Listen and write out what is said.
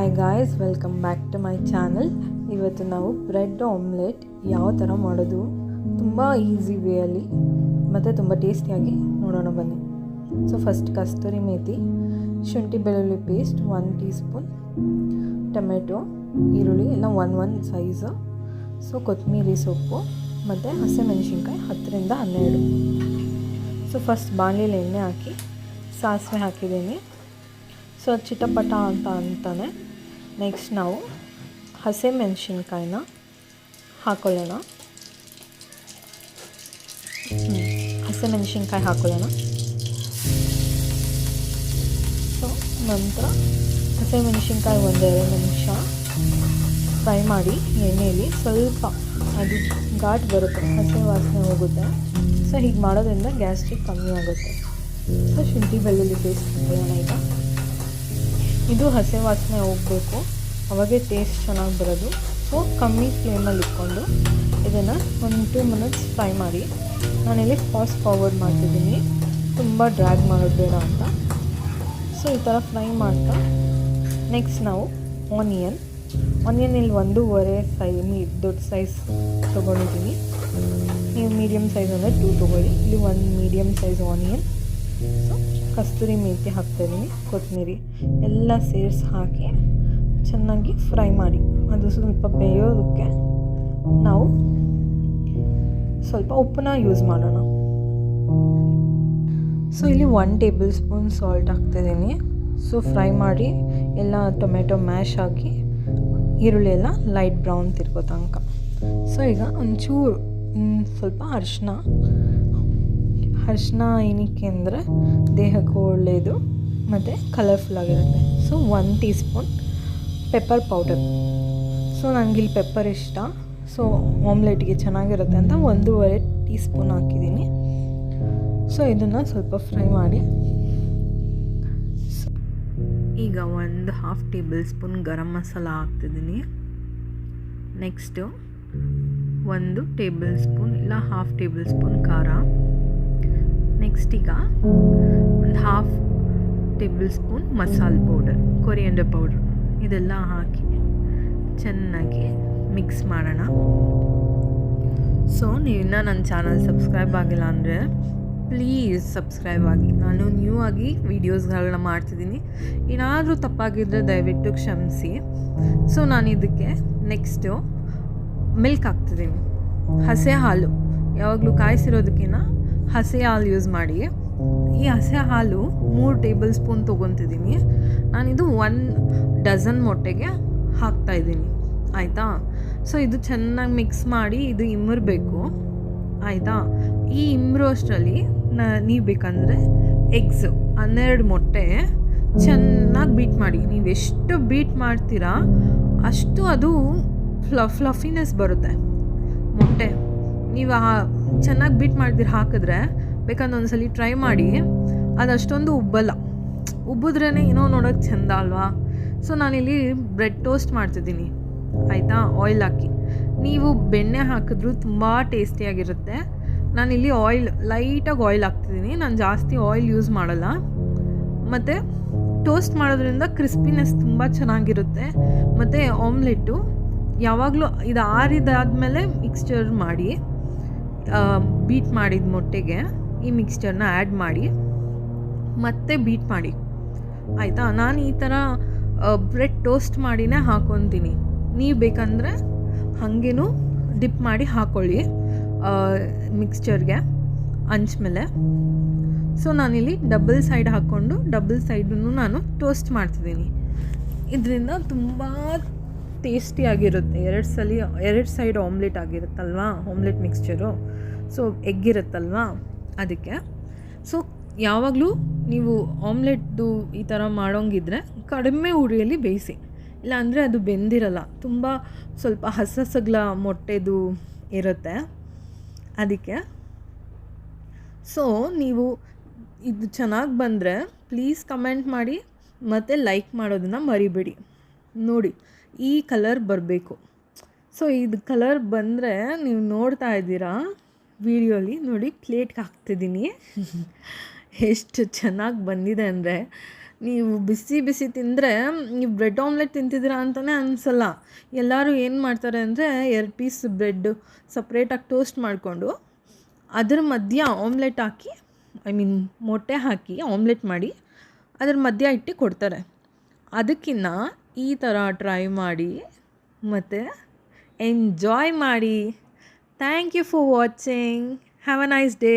Hi guys, welcome back to my channel. ಇವತ್ತು ನಾವು bread omelette ಯಾವ ಥರ ಮಾಡೋದು ತುಂಬ ಈಸಿ ವೇಯಲ್ಲಿ ಮತ್ತು ತುಂಬ ಟೇಸ್ಟಿಯಾಗಿ ನೋಡೋಣ ಬನ್ನಿ. ಸೊ ಫಸ್ಟ್ ಕಸ್ತೂರಿ ಮೇಥಿ, ಶುಂಠಿ ಬೆಳ್ಳುಳ್ಳಿ ಪೇಸ್ಟ್ 1 ಟೀ ಸ್ಪೂನ್, ಟೊಮೆಟೊ, ಈರುಳ್ಳಿ ಎಲ್ಲ ಒನ್ ಸೈಜು, ಸೊ ಕೊತ್ತಂಬರಿ ಸೊಪ್ಪು ಮತ್ತು ಹಸಿಮೆಣಸಿನ್ಕಾಯಿ 10ರಿಂದ 12. ಸೊ ಫಸ್ಟ್ ಬಾಣಲೆಯಲ್ಲಿ ಎಣ್ಣೆ ಹಾಕಿ ಸಾಸಿವೆ ಹಾಕಿದ್ದೀನಿ. ಸೊ ಚಿಟಪಟ ಅಂತಾನೆ ನೆಕ್ಸ್ಟ್ ನಾವು ಹಸಿಮೆಣಸಿನ್ಕಾಯಿನ ಹಾಕೊಳ್ಳೋಣ. ಹಸಿಮೆಣಸಿನ್ಕಾಯಿ ಹಾಕೊಳ್ಳೋಣ. ಸೊ ನಂತರ ಹಸಿಮೆಣಸಿನ್ಕಾಯಿ 1-2 ನಿಮಿಷ ಫ್ರೈ ಮಾಡಿ ಎಣ್ಣೆಯಲ್ಲಿ ಸ್ವಲ್ಪ ಅದು ಘಾಟ್ ಬರುತ್ತೆ, ಹಸಿ ವಾಸನೆ ಹೋಗುತ್ತೆ. ಸೊ ಹೀಗೆ ಮಾಡೋದ್ರಿಂದ ಗ್ಯಾಸ್ಟ್ರಿಕ್ ಕಮ್ಮಿ ಆಗುತ್ತೆ. ಸೊ ಶುಂಠಿ ಬೆಳ್ಳುಳ್ಳಿ ಪೇಸ್ಟ್ ಹಾಕೊಳ್ಳೋಣ. ಈಗ ಇದು ಹಸಿ ವಾಸನೆ ಹೋಗಬೇಕು, ಅವಾಗೆ ಟೇಸ್ಟ್ ಚೆನ್ನಾಗಿ ಬರೋದು. ಸೊ ಕಮ್ಮಿ ಫ್ಲೇಮಲ್ಲಿ ಇಟ್ಕೊಂಡು ಇದನ್ನು 1-2 ಮಿನಿಟ್ಸ್ ಫ್ರೈ ಮಾಡಿ. ನಾನಿಲ್ಲಿ ಫಾಸ್ಟ್ ಫಾರ್ವರ್ಡ್ ಮಾಡ್ತಿದ್ದೀನಿ, ತುಂಬ ಡ್ರ್ಯಾಗ್ ಮಾಡೋದು ಬೇಡ ಅಂತ. ಸೊ ಈ ಥರ ಫ್ರೈ ಮಾಡ್ತಾ ನೆಕ್ಸ್ಟ್ ನಾವು ಆನಿಯನ್ ಇಲ್ಲಿ 1.5 ದೊಡ್ಡ ಸೈಜ್ ತೊಗೊಂಡಿದ್ದೀನಿ. ನೀವು ಮೀಡಿಯಮ್ ಸೈಜ್ ಅಂದರೆ 2 ತೊಗೊಳ್ಳಿ. ಇಲ್ಲಿ 1 ಮೀಡಿಯಮ್ ಸೈಜ್ ಆನಿಯನ್. ಸೊ ಕಸ್ತೂರಿ ಮೇಥಿ ಹಾಕ್ತಾಯಿದ್ದೀನಿ, ಕೊತ್ತಂಬರಿ ಎಲ್ಲ ಸೇರಿಸಿ ಹಾಕಿ ಚೆನ್ನಾಗಿ ಫ್ರೈ ಮಾಡಿ. ಅದು ಸ್ವಲ್ಪ ಬೇಯೋದಕ್ಕೆ ನಾವು ಸ್ವಲ್ಪ ಉಪ್ಪನ್ನ ಯೂಸ್ ಮಾಡೋಣ. ಸೊ ಇಲ್ಲಿ 1 ಟೇಬಲ್ ಸ್ಪೂನ್ ಸಾಲ್ಟ್ ಹಾಕ್ತಾಯಿದ್ದೀನಿ. ಸೊ ಫ್ರೈ ಮಾಡಿ ಎಲ್ಲ ಟೊಮೆಟೊ ಮ್ಯಾಶ್ ಹಾಕಿ ಈರುಳ್ಳಿ ಎಲ್ಲ ಲೈಟ್ ಬ್ರೌನ್ ತಿರ್ಗೋ ತನಕ. ಸೊ ಈಗ ಒಂಚೂರು ಸ್ವಲ್ಪ ಅರಿಶಿನ ಏನಕ್ಕೆ ಅಂದರೆ ದೇಹಕ್ಕೂ ಒಳ್ಳೆಯದು ಮತ್ತು ಕಲರ್ಫುಲ್ಲಾಗಿರುತ್ತೆ. So 1 teaspoon pepper powder. So ನನಗಿಲ್ಲಿ ಪೆಪ್ಪರ್ ಇಷ್ಟ, ಸೊ ಆಮ್ಲೆಟ್ಗೆ ಚೆನ್ನಾಗಿರುತ್ತೆ ಅಂತ 1.5 ಟೀ ಸ್ಪೂನ್ ಹಾಕಿದ್ದೀನಿ. ಸೊ ಇದನ್ನು ಸ್ವಲ್ಪ ಫ್ರೈ ಮಾಡಿ. ಈಗ 1/2 ಟೇಬಲ್ ಸ್ಪೂನ್ ಗರಂ ಮಸಾಲ ಹಾಕ್ತಿದ್ದೀನಿ. ನೆಕ್ಸ್ಟು 1 ಟೇಬಲ್ ಸ್ಪೂನ್ ಇಲ್ಲ 1/2 ಟೇಬಲ್ ಸ್ಪೂನ್ ಖಾರ. ನೆಕ್ಸ್ಟ್ ಈಗ 1/2 ಟೇಬಲ್ ಸ್ಪೂನ್ ಮಸಾಲೆ ಪೌಡರ್, ಕೊರಿಯಂಡರ್ ಪೌಡರ್, ಇದೆಲ್ಲ ಹಾಕಿ ಚೆನ್ನಾಗಿ ಮಿಕ್ಸ್ ಮಾಡೋಣ. ಸೊ ನೀವಿನ್ನ ನನ್ನ ಚಾನಲ್ ಸಬ್ಸ್ಕ್ರೈಬ್ ಆಗಿಲ್ಲ ಅಂದರೆ ಪ್ಲೀಸ್ ಸಬ್ಸ್ಕ್ರೈಬ್ ಆಗಿ. ನಾನು ನ್ಯೂ ಆಗಿ ವೀಡಿಯೋಸ್ಗಳನ್ನ ಮಾಡ್ತಿದ್ದೀನಿ. ಏನಾದರೂ ತಪ್ಪಾಗಿದ್ದರೆ ದಯವಿಟ್ಟು ಕ್ಷಮಿಸಿ. ಸೊ ನಾನು ಇದಕ್ಕೆ ನೆಕ್ಸ್ಟು ಮಿಲ್ಕ್ ಹಾಕ್ತಿದ್ದೀನಿ, ಹಸೆ ಹಾಲು. ಯಾವಾಗಲೂ ಕಾಯಿಸಿರೋದಕ್ಕಿಂತ ಹಸೆ ಹಾಲು ಯೂಸ್ ಮಾಡಿ. ಈ ಹಸೆ ಹಾಲು 3 ಟೇಬಲ್ ಸ್ಪೂನ್ ತೊಗೊತಿದ್ದೀನಿ. ನಾನಿದು 1 ಡಜನ್ ಮೊಟ್ಟೆಗೆ ಹಾಕ್ತಾಯಿದ್ದೀನಿ, ಆಯಿತಾ. ಸೊ ಇದು ಚೆನ್ನಾಗಿ ಮಿಕ್ಸ್ ಮಾಡಿ ಇದು ಇಮ್ಮರಬೇಕು, ಆಯಿತಾ. ಈ ಇಮ್ಮರೋ ಅಷ್ಟರಲ್ಲಿ ನೀವು ಬೇಕಂದರೆ ಎಗ್ಸ್ 12 ಮೊಟ್ಟೆ ಚೆನ್ನಾಗಿ ಬೀಟ್ ಮಾಡಿ. ನೀವು ಎಷ್ಟು ಬೀಟ್ ಮಾಡ್ತೀರಾ ಅಷ್ಟು ಅದು ಫ್ಲಫಿನೆಸ್ ಬರುತ್ತೆ ಮೊಟ್ಟೆ. ನೀವು ಚೆನ್ನಾಗಿ ಬೀಟ್ ಮಾಡ್ದಿರ ಹಾಕಿದ್ರೆ ಬೇಕಂದ್ರೆ ಒಂದ್ಸಲಿ ಟ್ರೈ ಮಾಡಿ. ಅದಷ್ಟೊಂದು ಉಬ್ಬಿದ್ರೇ ಏನೋ ನೋಡೋಕ್ಕೆ ಚೆಂದ ಅಲ್ವಾ. ಸೊ ನಾನಿಲ್ಲಿ ಬ್ರೆಡ್ ಟೋಸ್ಟ್ ಮಾಡ್ತಿದ್ದೀನಿ, ಆಯಿತಾ, ಆಯಿಲ್ ಹಾಕಿ. ನೀವು ಬೆಣ್ಣೆ ಹಾಕಿದ್ರೂ ತುಂಬ ಟೇಸ್ಟಿಯಾಗಿರುತ್ತೆ. ನಾನಿಲ್ಲಿ ಲೈಟಾಗಿ ಆಯಿಲ್ ಹಾಕ್ತಿದ್ದೀನಿ, ನಾನು ಜಾಸ್ತಿ ಆಯಿಲ್ ಯೂಸ್ ಮಾಡಲ್ಲ. ಮತ್ತು ಟೋಸ್ಟ್ ಮಾಡೋದ್ರಿಂದ ಕ್ರಿಸ್ಪಿನೆಸ್ ತುಂಬ ಚೆನ್ನಾಗಿರುತ್ತೆ. ಮತ್ತು ಆಮ್ಲೆಟ್ಟು ಯಾವಾಗಲೂ ಇದು ಆರಿದಾದ್ಮೇಲೆ ಮಿಕ್ಸ್ಚರ್ ಮಾಡಿ, ಬೀಟ್ ಮಾಡಿದ ಮೊಟ್ಟೆಗೆ ಈ ಮಿಕ್ಸ್ಚರ್ನ ಆ್ಯಡ್ ಮಾಡಿ ಮತ್ತೆ ಬೀಟ್ ಮಾಡಿ, ಆಯಿತಾ. ನಾನು ಈ ಥರ ಬ್ರೆಡ್ ಟೋಸ್ಟ್ ಮಾಡಿನೇ ಹಾಕ್ಕೊತೀನಿ. ನೀವು ಬೇಕಂದರೆ ಹಾಗೇನೂ ಡಿಪ್ ಮಾಡಿ ಹಾಕ್ಕೊಳ್ಳಿ ಮಿಕ್ಸ್ಚರ್ಗೆ ಅಂಚ ಮೇಲೆ. ಸೊ ನಾನಿಲ್ಲಿ ಡಬಲ್ ಸೈಡ್ ಹಾಕ್ಕೊಂಡು ಡಬಲ್ ಸೈಡನ್ನು ನಾನು ಟೋಸ್ಟ್ ಮಾಡ್ತಿದ್ದೀನಿ. ಇದರಿಂದ ತುಂಬ ಟೇಸ್ಟಿಯಾಗಿರುತ್ತೆ. 2 ಸೈಡ್ ಆಮ್ಲೆಟ್ ಆಗಿರುತ್ತಲ್ವಾ, ಆಮ್ಲೆಟ್ ಮಿಕ್ಸ್ಚರು. ಸೊ ಎಗ್ ಇರುತ್ತಲ್ವಾ ಅದಕ್ಕೆ. ಸೊ ಯಾವಾಗಲೂ ನೀವು ಆಮ್ಲೆಟ್ದು ಈ ಥರ ಮಾಡೋಂಗಿದ್ರೆ ಕಡಿಮೆ ಉರಿಯಲ್ಲಿ ಬೇಯಿಸಿ, ಇಲ್ಲಾಂದರೆ ಅದು ಬೆಂದಿರಲ್ಲ. ತುಂಬ ಸ್ವಲ್ಪ ಹಸಗಲ ಮೊಟ್ಟೆದು ಇರುತ್ತೆ ಅದಕ್ಕೆ. ಸೊ ನೀವು ಇದು ಚೆನ್ನಾಗಿ ಬಂದರೆ ಪ್ಲೀಸ್ ಕಮೆಂಟ್ ಮಾಡಿ ಮತ್ತು ಲೈಕ್ ಮಾಡೋದನ್ನು ಮರಿಬೇಡಿ. ನೋಡಿ ಈ ಕಲರ್ ಬರಬೇಕು. ಸೊ ಇದು ಕಲರ್ ಬಂದರೆ ನೀವು ನೋಡ್ತಾ ಇದ್ದೀರಾ ವಿಡಿಯೋಲಿ, ನೋಡಿ ಪ್ಲೇಟ್ಗೆ ಹಾಕ್ತಿದ್ದೀನಿ. ಎಷ್ಟು ಚೆನ್ನಾಗಿ ಬಂದಿದೆ ಅಂದರೆ ನೀವು ಬಿಸಿ ಬಿಸಿ ತಿಂದರೆ ನೀವು ಬ್ರೆಡ್ ಆಮ್ಲೆಟ್ ತಿಂತಿದ್ದೀರಾ ಅಂತಲೇ ಅನಿಸಲ್ಲ. ಎಲ್ಲರೂ ಏನು ಮಾಡ್ತಾರೆ ಅಂದರೆ 2 ಪೀಸ್ ಬ್ರೆಡ್ಡು ಸಪ್ರೇಟಾಗಿ ಟೋಸ್ಟ್ ಮಾಡಿಕೊಂಡು ಅದ್ರ ಮಧ್ಯ ಆಮ್ಲೆಟ್ ಹಾಕಿ ಮೊಟ್ಟೆ ಹಾಕಿ ಆಮ್ಲೆಟ್ ಮಾಡಿ ಅದ್ರ ಮಧ್ಯ ಇಟ್ಟು ಕೊಡ್ತಾರೆ. ಅದಕ್ಕಿಂತ ಈ ಥರ ಟ್ರೈ ಮಾಡಿ ಮತ್ತು ಎಂಜಾಯ್ ಮಾಡಿ. Thank you for watching. Have a nice day.